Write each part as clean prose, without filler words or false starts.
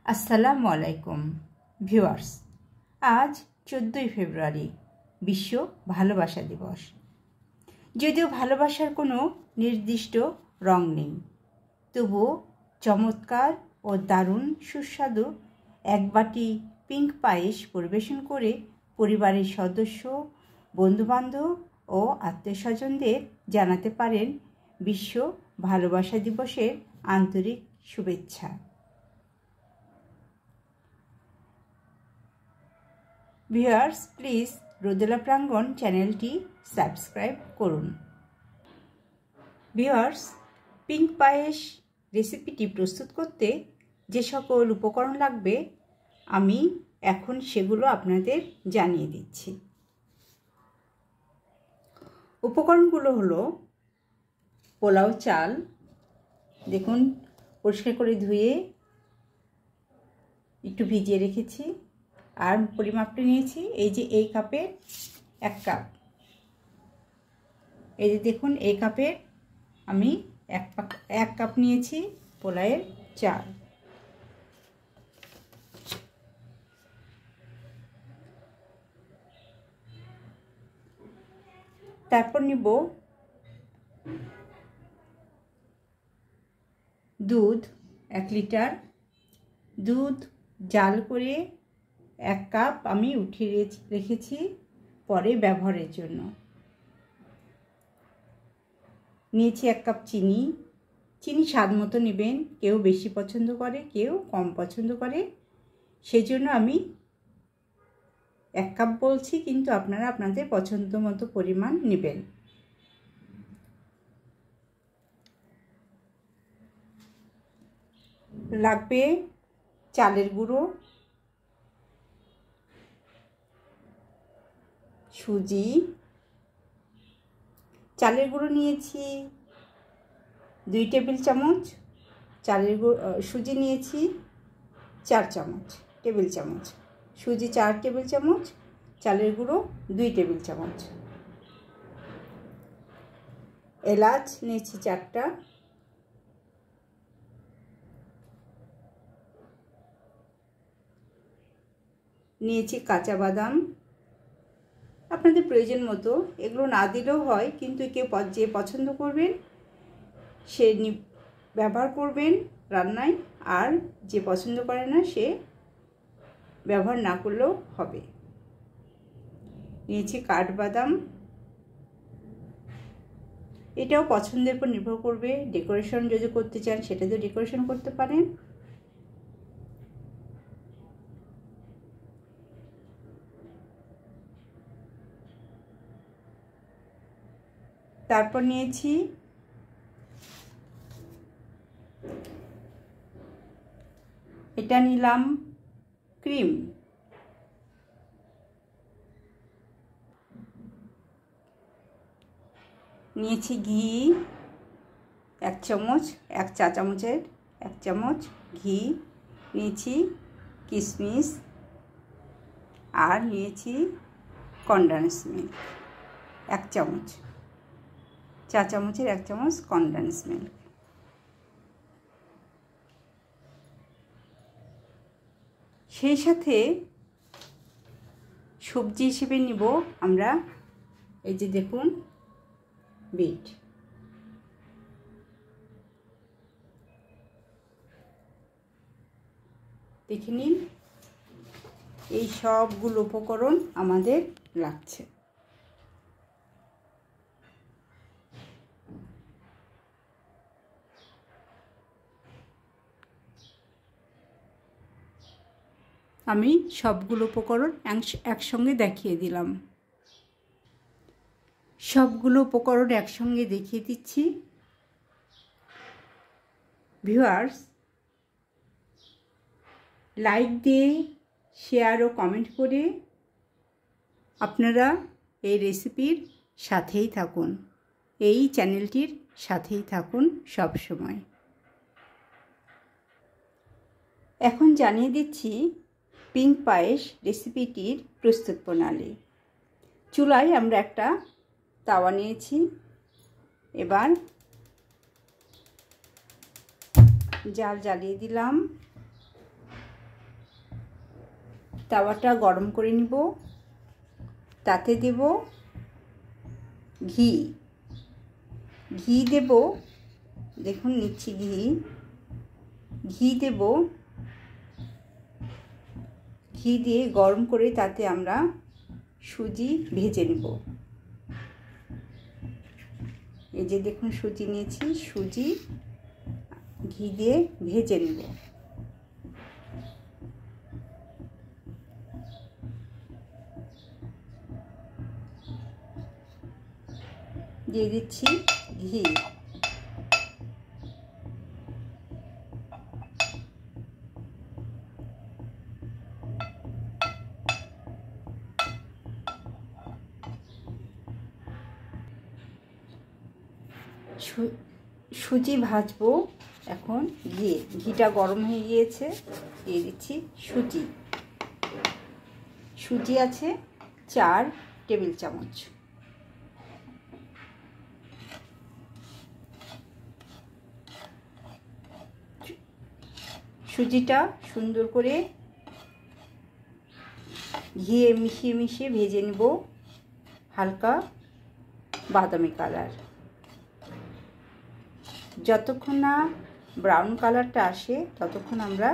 আসসালামু আলাইকুম ভিউয়ার্স, আজ 14ই ফেব্রুয়ারি বিশ্ব ভালোবাসা দিবস। যদিও ভালোবাসার কোনো নির্দিষ্ট রং নেই, তবুও চমৎকার ও দারুণ সুস্বাদু এক বাটি পিঙ্ক পায়েস পরিবেশন করে পরিবারের সদস্য, বন্ধুবান্ধব ও আত্মীয়স্বজনদের জানাতে পারেন বিশ্ব ভালোবাসা দিবসের আন্তরিক শুভেচ্ছা। ভিউয়ার্স, প্লিজ রোদেলা প্রাঙ্গণ চ্যানেলটি সাবস্ক্রাইব করুন। ভিউয়ার্স, পিঙ্ক পায়েস রেসিপিটি প্রস্তুত করতে যে সকল উপকরণ লাগবে আমি এখন সেগুলো আপনাদের জানিয়ে দিচ্ছি। উপকরণগুলো হলো পোলাও চাল, দেখুন পরিষ্কার করে ধুয়ে একটু ভিজিয়ে রেখেছি, আর পরিমাপটা নিয়েছি এই যে এই কাপের 1 কাপ। এই যে দেখুন এই কাপের আমি 1 কাপ নিয়েছি পোলাওয়ের চাল। তারপর নিব দুধ 1 লিটার। দুধ জাল করে 1 কাপ আমি উঠিয়ে রেখেছি পরে ব্যবহারের জন্য। নিয়েছি 1 কাপ চিনি। চিনি স্বাদ মতো নেবেন, কেউ বেশি পছন্দ করে কেউ কম পছন্দ করে, সেজন্য আমি 1 কাপ বলছি, কিন্তু আপনারা আপনাদের পছন্দ মতো পরিমাণ নেবেন। লাগবে চালের গুঁড়ো, সুজি। চালের গুঁড়ো নিয়েছি 2 টেবিল চামচ, সুজি নিয়েছি 4 টেবিল চামচ। সুজি 4 টেবিল চামচ, চালের গুঁড়ো 2 টেবিল চামচ। এলাচ নিয়েছি 4টা। নিয়েছি কাঁচা বাদাম, আপনাদের প্রয়োজন মতো, এগুলো না দিলেও হয়, কিন্তু কেউ যে পছন্দ করবেন সে ব্যবহার করবেন রান্নায়, আর যে পছন্দ করে না সে ব্যবহার না করলেও হবে। নিয়েছি কাঠবাদাম, এটাও পছন্দের উপর নির্ভর করবে, ডেকোরেশন যদি করতে চান সেটাতেও ডেকোরেশন করতে পারেন। তারপর নিয়েছি এটা নিলাম ক্রিম। নিয়েছি ঘি 1 চামচ, 1 চা চামচের 1 চামচ ঘি। নিয়েছি কিশমিশ, আর নিয়েছি কনডেন্স মিল্ক 1 চামচ, চা চামচের 1 চামচ কনডেন্স মিল্ক। সেই সাথে সবজি হিসেবে নিব আমরা এই যে দেখুন বিট। দেখে নিন এই সবগুলো উপকরণ আমাদের লাগছে। আমি সবগুলো উপকরণ একসঙ্গে দেখিয়ে দিলাম। সবগুলো উপকরণ একসঙ্গে দেখিয়ে দিচ্ছি। ভিউয়ার্স, লাইক দিয়ে শেয়ার ও কমেন্ট করে আপনারা এই রেসিপির সাথেই থাকুন, এই চ্যানেলটির সাথেই থাকুন সব সময়। এখন জানিয়ে দিচ্ছি পিঙ্ক পায়েস রেসিপিটির প্রস্তুত প্রণালী। চুলায় আমরা একটা তাওয়া নিয়েছি, এবার জাল জ্বালিয়ে দিলাম। তাওয়াটা গরম করে নিব। তাতে দেব ঘি। ঘি দেব, দেখুন নিচ্ছি ঘি। ঘি দেব, ঘি দিয়ে গরম করে তাতে আমরা সুজি ভেজে নেব। এই যে দেখুন সুজি নিয়েছি, সুজি ঘি দিয়ে ভেজে নেব। দিয়ে দিচ্ছি ঘি। সুজি ভাজবো এখন ঘিয়ে। ঘিটা গরম হয়ে গিয়েছে, দিয়ে দিচ্ছি সুজি। সুজি আছে 4 টেবিল চামচ। সুজিটা সুন্দর করে ঘিয়ে মিশিয়ে মিশিয়ে ভেজে নেব হালকা বাদামি কালার। যতক্ষণ না ব্রাউন কালারটা আসে ততক্ষণ আমরা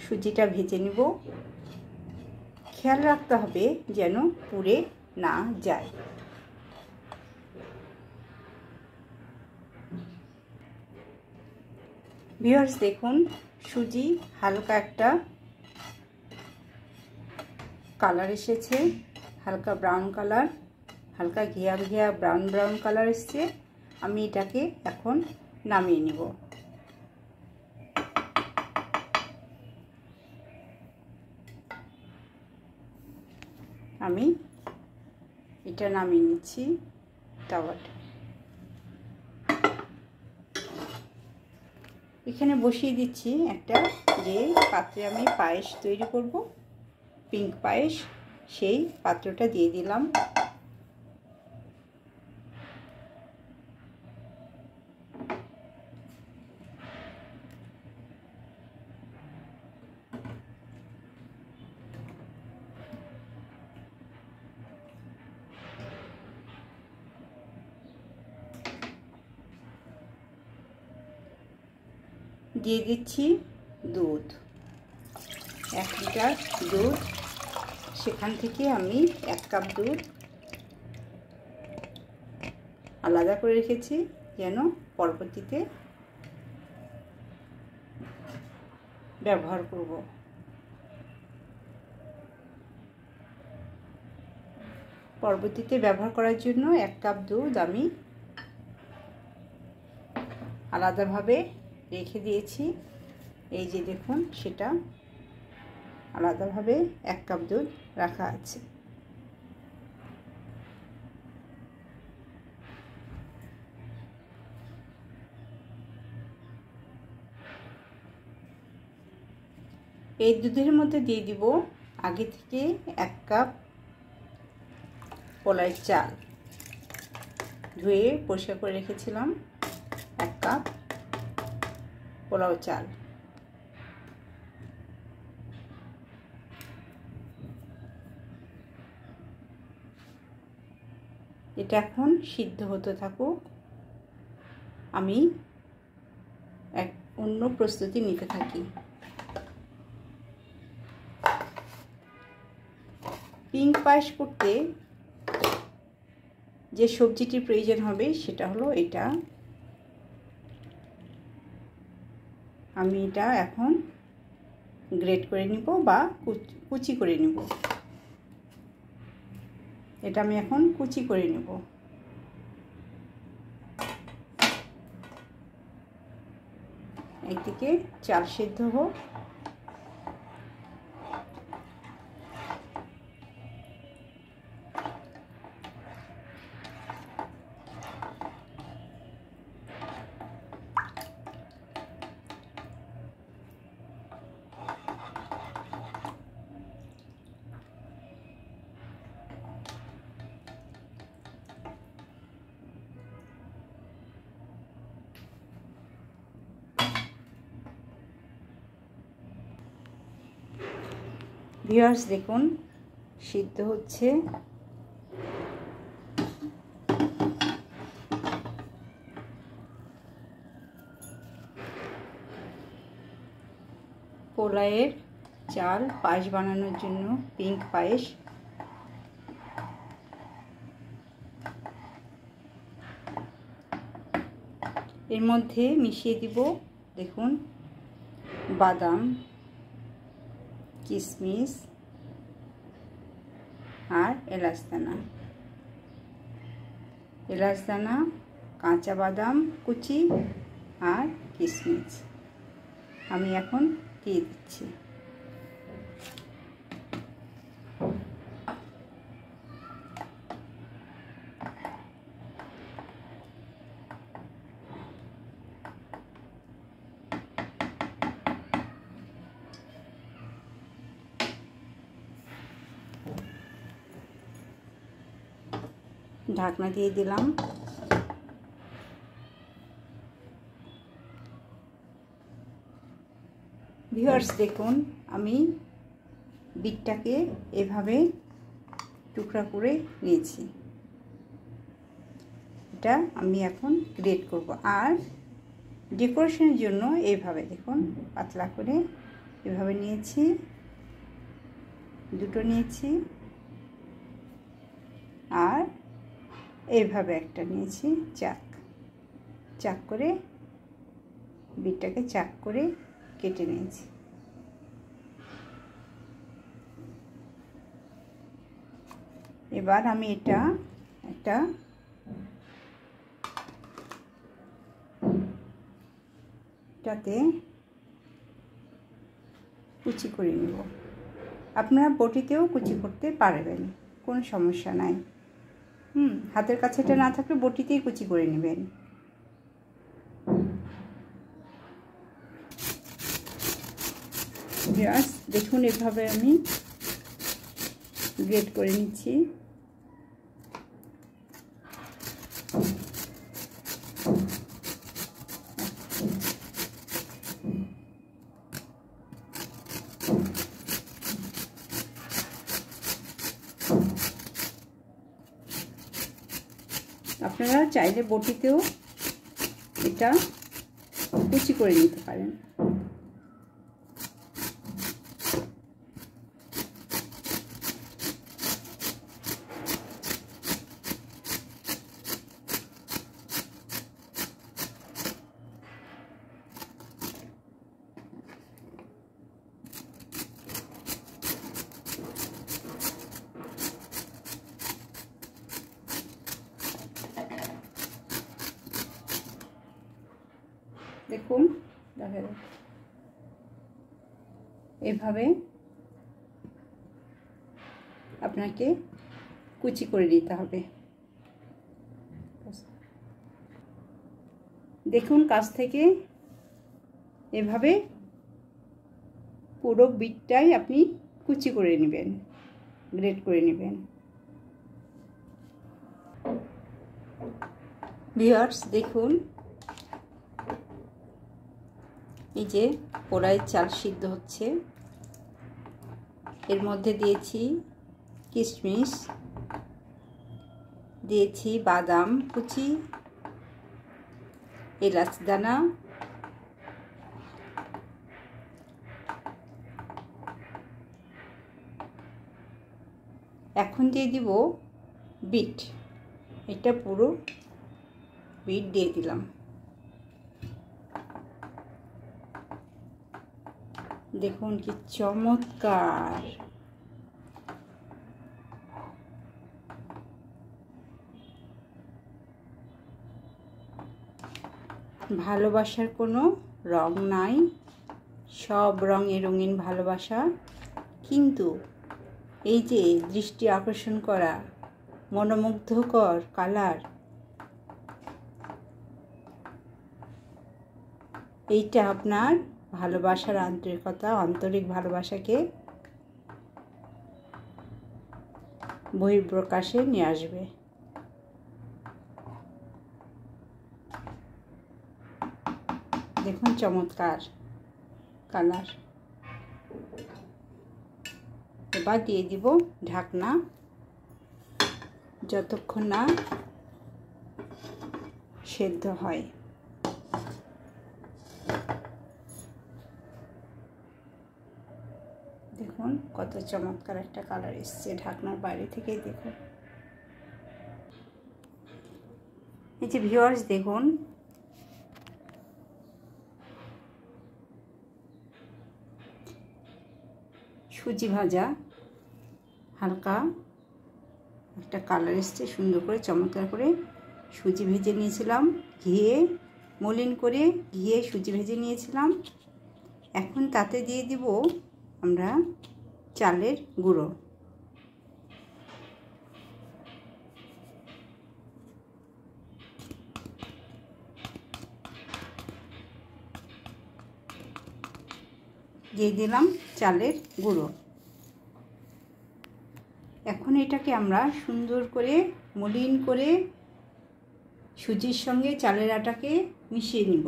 সুজিটা ভেজে নেব। খেয়াল রাখতে হবে যেন পুড়ে না যায়। ভিউয়ার্স দেখুন সুজি হালকা একটা কালার এসেছে, হালকা ব্রাউন কালার, হালকা ঘিয়া ঘিয়া ব্রাউন ব্রাউন কালার এসছে। আমি এটাকে এখন নামিয়ে নিব। আমি এটা নামিয়ে নিচ্ছি তাওয়াটা। এখানে বসিয়ে দিচ্ছি একটা, যে পাত্রে আমি পায়েস তৈরি করব, পিঙ্ক পায়েস, সেই পাত্রটা দিয়ে দিলাম। দিয়ে দিচ্ছি দুধ, 1 লিটার দুধ। সেখান থেকে আমি 1 কাপ দুধ আলাদা করে রেখেছি যেন পরবর্তীতে ব্যবহার করব। পরবর্তীতে ব্যবহার করার জন্য 1 কাপ দুধ আমি আলাদাভাবে রেখে দিয়েছি। এই যে দেখুন সেটা আলাদাভাবে 1 কাপ দুধ রাখা আছে। এই দুধের মধ্যে দিয়ে দিব আগে থেকে 1 কাপ পোলার চাল, ধুয়ে পরিষ্কার করে রেখেছিলাম। 1 কাপ পোলাও চাল। এটা এখন সিদ্ধ হতে থাকুক, আমি অন্য প্রস্তুতি নিতে থাকি। পিঙ্ক পায়েস করতে যে সবজিটির প্রয়োজন হবে সেটা হলো এটা। আমি এটা এখন গ্রেট করে নিব বা কুচি করে নিব। এটা আমি এখন কুচি করে নেব। একদিকে চাল সিদ্ধ হোক, ভিউয়ার্স দেখুন সিদ্ধ হচ্ছে। পোলাওয়ের চাল পায়েস বানানোর জন্য পিঙ্ক পায়েস। এর মধ্যে মিশিয়ে দিব দেখুন বাদাম, কিশমিশ আর এলাচ দানা, কাঁচা বাদাম কুচি আর কিশমিশ আমি এখন দিয়ে দিচ্ছি। ঢাকনা দিয়ে দিলাম। ভিউয়ার্স দেখুন আমি বিটটাকে এভাবে টুকরা করে নিয়েছি। এটা আমি এখন গ্রেট করব। আর ডেকোরেশনের জন্য এইভাবে দেখুন পাতলা করে এভাবে নিয়েছি, দুটো নিয়েছি আর এইভাবে একটা নিয়েছি। চাক করে বিটটাকে চাক করে কেটে নিয়েছি। এবার আমি এটাতে কুচি করে নেব। আপনারা বটিতেও কুচি করতে পারবেন, কোনো সমস্যা নাই। হাতের কাছে এটা না থাকলে বটিতেই কুচি করে নেবেন। ভিউয়ার্স দেখুন এভাবে আমি গ্রেট করে নিচ্ছি। আপনারা চাইলে বটিতেও এটা কুচি করে নিতে পারেন। দেখুন দেখা যাচ্ছে এভাবে আপনাকে কুচি করে নিতে হবে। দেখুন কাছ থেকে এভাবে পুরো বিটটাই আপনি কুচি করে নেবেন, গ্রেট করে নেবেন। ভিউয়ার্স দেখুন এই যে পোলাওয়ের চাল সিদ্ধ হচ্ছে। এর মধ্যে দিয়েছি কিশমিশ, দিয়েছি বাদাম কুচি, এলাচ দানা, এখন দিয়ে দিব বিট। এটা পুরো বিট দিয়ে দিলাম। দেখুন কি চমৎকার! ভালোবাসার কোনো রং নাই, সব রঙে রঙিন ভালোবাসা। কিন্তু এই যে দৃষ্টি আকর্ষণ করা মনোমুগ্ধকর কালার, এইটা আপনার ভালোবাসার আন্তরিকতা, আন্তরিক ভালোবাসাকে বহিঃপ্রকাশে নিয়ে আসবে। দেখুন চমৎকার কালার। এবার দিয়ে দিব ঢাকনা, যতক্ষণ না সেদ্ধ হয়। দেখুন কত চমৎকার একটা কালার এসছে ঢাকনার বাইরে থেকেই দেখুন। এই যে ভিউয়ার্স দেখুন সুজি ভাজা হালকা একটা কালার এসছে, সুন্দর করে চমৎকার করে সুজি ভেজে নিয়েছিলাম, ঘিয়ে মলিন করে ঘিয়ে সুজি ভেজে নিয়েছিলাম। এখন তাতে দিয়ে দিব আমরা চালের গুঁড়ো। দিয়ে দিলাম চালের গুঁড়ো। এখন এটাকে আমরা সুন্দর করে মলিন করে সুজির সঙ্গে চালের আটাকে মিশিয়ে নিব।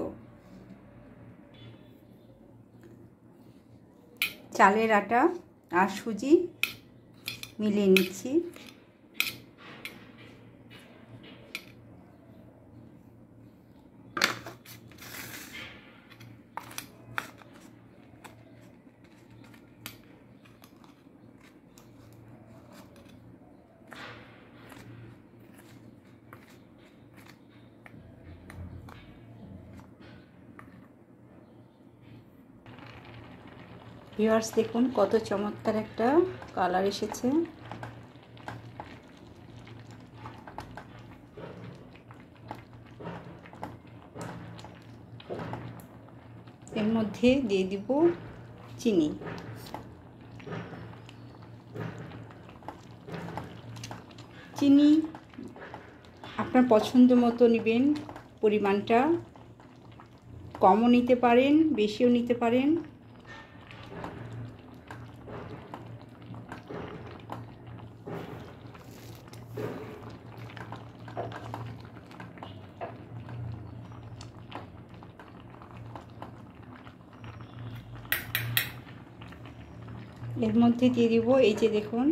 চালের আটা আর সুজি মিলিয়ে নিচ্ছি। ভিউয়ার্স দেখুন কত চমৎকার একটা কালার এসেছে। এর মধ্যে দিয়ে দিব চিনি। চিনি আপনার পছন্দ মতো নেবেন, পরিমাণটা কমও নিতে পারেন, বেশিও নিতে পারেন। এর মধ্যে দিয়ে দিব এই যে দেখুন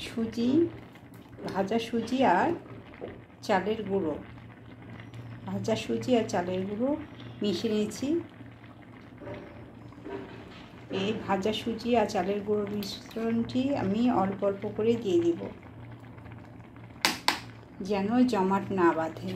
সুজি, ভাজা সুজি আর চালের গুঁড়ো। ভাজা সুজি আর চালের গুঁড়ো মিশিয়ে নিয়েছি। এই ভাজা সুজি আর চালের গুঁড়োর মিশ্রণটি আমি অল্প অল্প করে দিয়ে দিব, যেন জমাট না বাঁধে।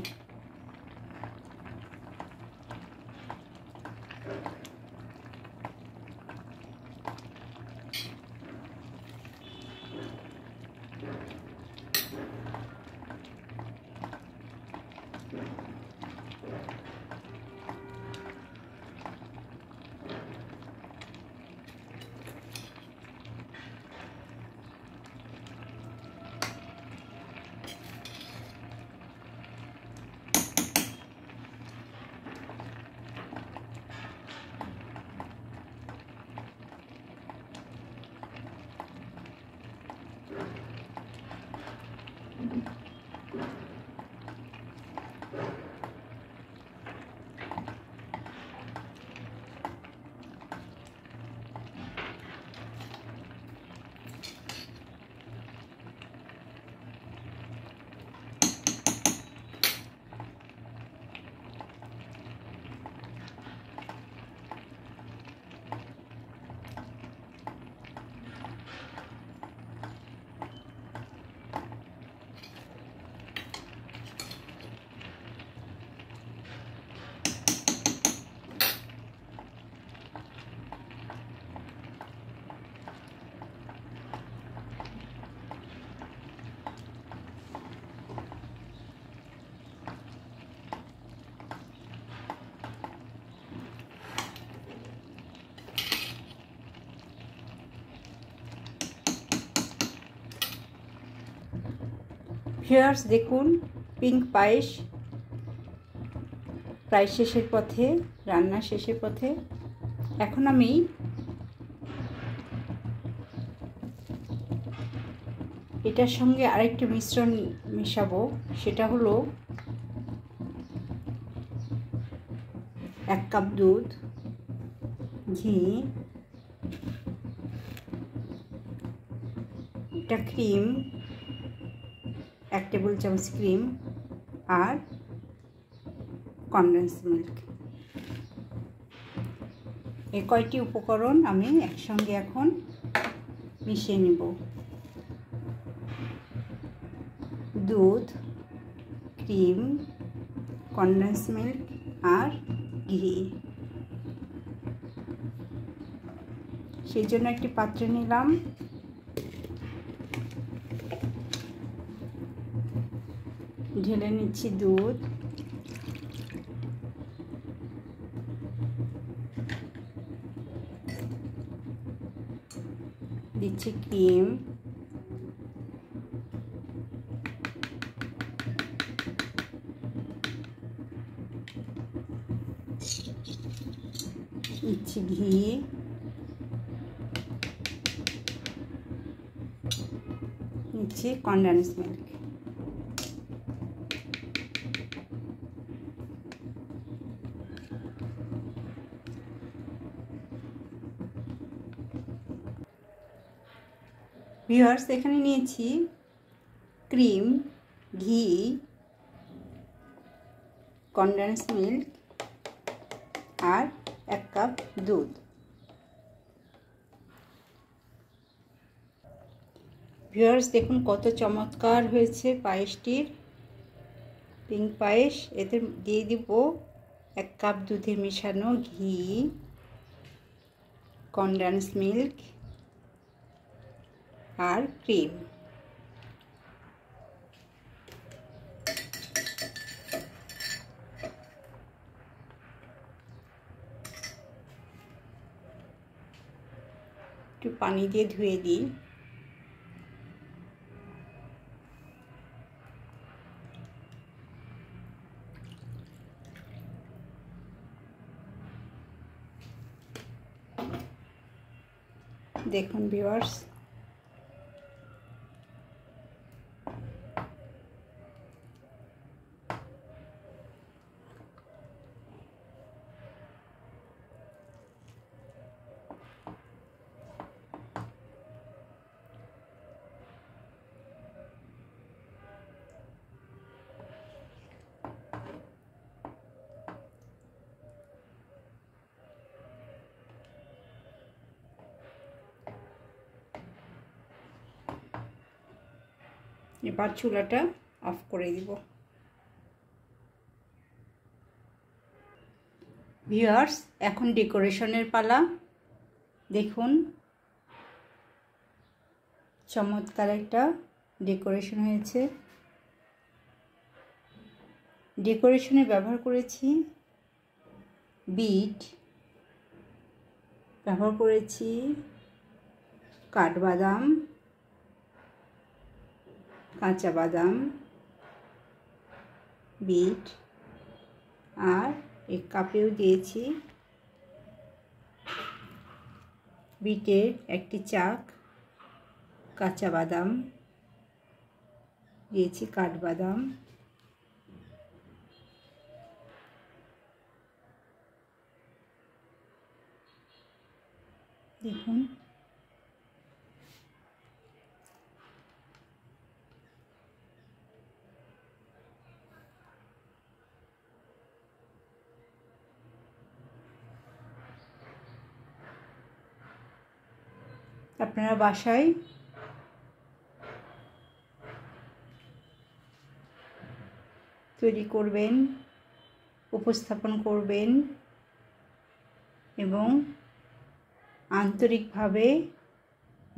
ভিউয়ার্স দেখুন পিঙ্ক পায়েস প্রায় শেষের পথে, রান্না শেষের পথে। এখন আমি এটার সঙ্গে আরেকটি মিশ্রণ মেশাবো, সেটা হলো 1 কাপ দুধ, ঘি, এটা ক্রিম, 1 টেবিল চামচ ক্রিম আর কনডেন্স মিল্ক। এই কয়টি উপকরণ আমি একসঙ্গে এখন মিশিয়ে নেব। দুধ, ক্রিম, কনডেন্স মিল্ক আর ঘি। সেই জন্য একটি পাত্রে নিলাম। ঢেলে নিচ্ছি দুধ, দিচ্ছি ক্রিম, দিচ্ছি ঘি, নিচ্ছি কনডেন্স মিল্ক। ভিউয়ার্স, এখানে নিয়েছি ক্রিম, ঘি, কনডেন্স মিল্ক আর 1 কাপ দুধ। ভিউয়ার্স, দেখুন কত চমৎকার হয়েছে পায়েসটির, পিঙ্ক পায়েস। এতে দিয়ে দিব 1 কাপ দুধে মেশানো ঘি, কনডেন্স মিল্ক আর ক্রিম। একটু পানি দিয়ে ধুয়ে দিই। দেখুন ভিউয়ার্স, এবার চুলাটা অফ করে দিব। ভিউয়ার্স, এখন ডেকোরেশনের পালা। দেখুন চমৎকার একটা ডেকোরেশন হয়েছে। ডেকোরেশনে ব্যবহার করেছি বিট, ব্যবহার করেছি কাঠবাদাম, কাঁচা বাদাম, বিট আর এক কাপেও দিয়েছি বিটের 1টি চাক, কাঁচা বাদাম, দিয়েছি কাঠবাদাম, দেখুন আপনারা বাসায় তৈরি করবেন, উপস্থাপন করবেন এবং আন্তরিকভাবে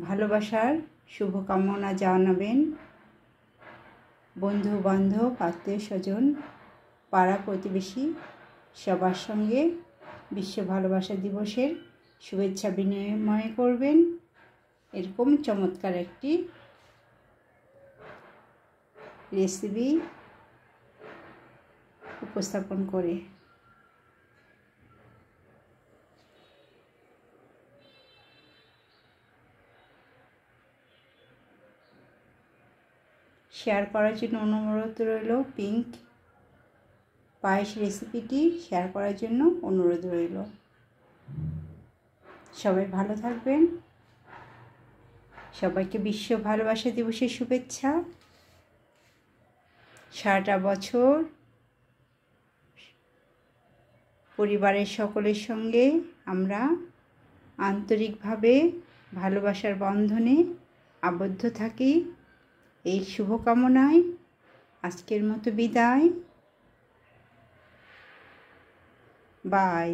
ভালোবাসার শুভকামনা জানাবেন। বন্ধু বান্ধব, আত্মীয় স্বজন, পাড়া প্রতিবেশী সবার সঙ্গে বিশ্ব ভালোবাসা দিবসের শুভেচ্ছা বিনিময় করবেন এরকম চমৎকার একটি রেসিপি উপস্থাপন করে। শেয়ার করার জন্য অনুরোধ রইল। পিঙ্ক পায়েস রেসিপিটি শেয়ার করার জন্য অনুরোধ রইল। সবাই ভালো থাকবেন, সবাইকে বিশ্ব ভালোবাসা দিবসের শুভেচ্ছা। সারাটা বছর পরিবারের সকলের সঙ্গে আমরা আন্তরিকভাবে ভালোবাসার বন্ধনে আবদ্ধ থাকি। এই শুভকামনায় আজকের মতো বিদায়। বাই।